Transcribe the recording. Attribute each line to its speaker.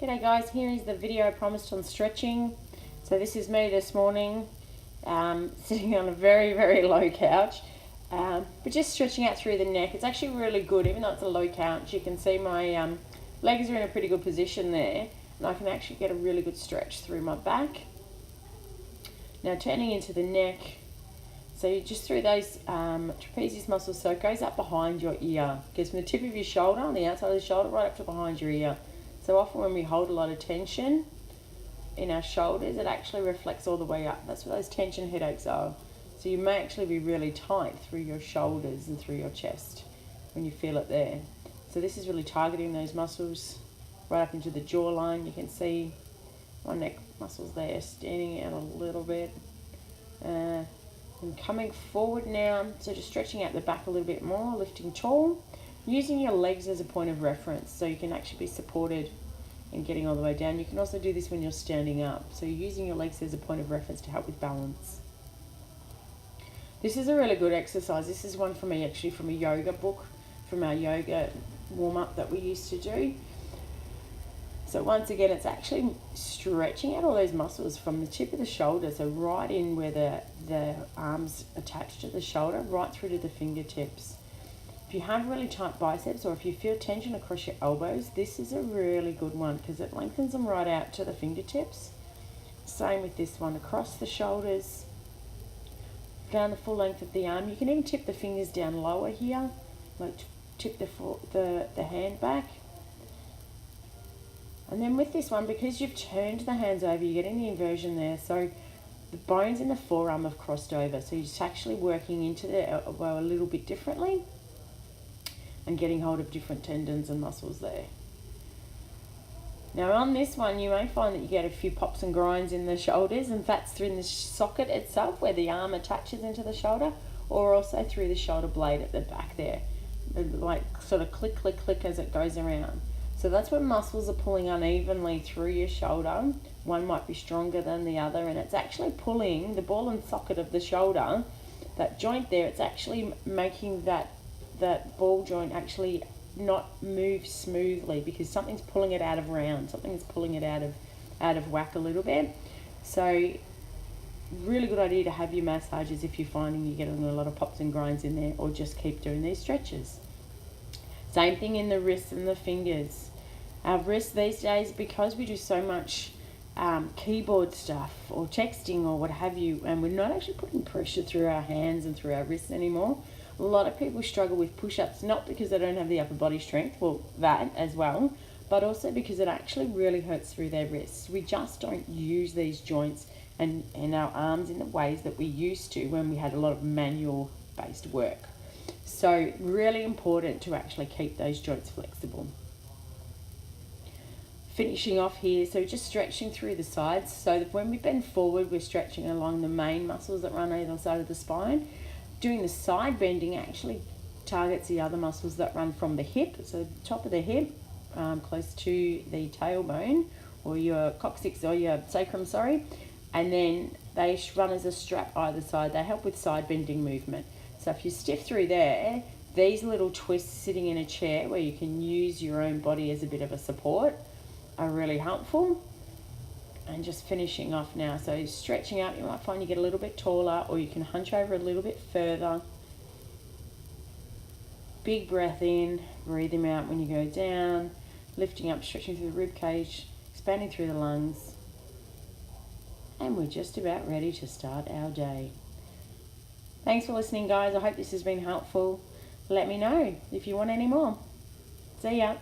Speaker 1: G'day guys, here is the video I promised on stretching. So this is me this morning, sitting on a very low couch, but just stretching out through the neck. It's actually really good, even though it's a low couch. You can see my legs are in a pretty good position there, and I can actually get a really good stretch through my back. Now turning into the neck, so you just through those trapezius muscles, so it goes up behind your ear. It goes from the tip of your shoulder, on the outside of the shoulder, right up to behind your ear. So often when we hold a lot of tension in our shoulders, it actually reflects all the way up. That's what those tension headaches are. So you may actually be really tight through your shoulders and through your chest when you feel it there. So this is really targeting those muscles right up into the jawline. You can see my neck muscles there standing out a little bit. And coming forward now, so just stretching out the back a little bit more, lifting tall. Using your legs as a point of reference, so you can actually be supported in getting all the way down. You can also do this when you're standing up, so you're using your legs as a point of reference to help with balance. This is a really good exercise. This is one for me actually from a yoga book, from our yoga warm-up that we used to do. So once again, it's actually stretching out all those muscles from the tip of the shoulder, so right in where the arms attached to the shoulder, right through to the fingertips. If you have really tight biceps, or if you feel tension across your elbows, this is a really good one because it lengthens them right out to the fingertips. Same with this one, across the shoulders, down the full length of the arm. You can even tip the fingers down lower here, like tip the hand back. And then with this one, because you've turned the hands over, you're getting the inversion there. So the bones in the forearm have crossed over. So you're just actually working into the elbow a little bit differently, and getting hold of different tendons and muscles there. Now on this one, you may find that you get a few pops and grinds in the shoulders, and that's through the socket itself where the arm attaches into the shoulder, or also through the shoulder blade at the back there, like sort of click as it goes around. So that's when muscles are pulling unevenly through your shoulder. One might be stronger than the other, and it's actually pulling the ball and socket of the shoulder, that joint there, it's actually making that ball joint actually not move smoothly because something's pulling it out of round, something's pulling it out of whack a little bit. So really good idea to have your massages if you're finding you're getting a lot of pops and grinds in there, or just keep doing these stretches. Same thing in the wrists and the fingers. Our wrists these days, because we do so much keyboard stuff or texting or what have you, and we're not actually putting pressure through our hands and through our wrists anymore. A lot of people struggle with push-ups, not because they don't have the upper body strength, well, that as well, but also because it actually really hurts through their wrists. We just don't use these joints and our arms in the ways that we used to when we had a lot of manual-based work. So really important to actually keep those joints flexible. Finishing off here, so just stretching through the sides, so that when we bend forward, we're stretching along the main muscles that run either side of the spine. Doing the side bending actually targets the other muscles that run from the hip, so the top of the hip, close to the tailbone, or your coccyx, or your sacrum, and then they run as a strap either side. They help with side bending movement. So if you stiff through there, these little twists sitting in a chair where you can use your own body as a bit of a support are really helpful. And just finishing off now, so stretching out, you might find you get a little bit taller, or you can hunch over a little bit further. Big breath in, breathe them out when you go down, lifting up, stretching through the rib cage, expanding through the lungs. And we're just about ready to start our day. Thanks for listening, guys. I hope this has been helpful. Let me know if you want any more. See ya.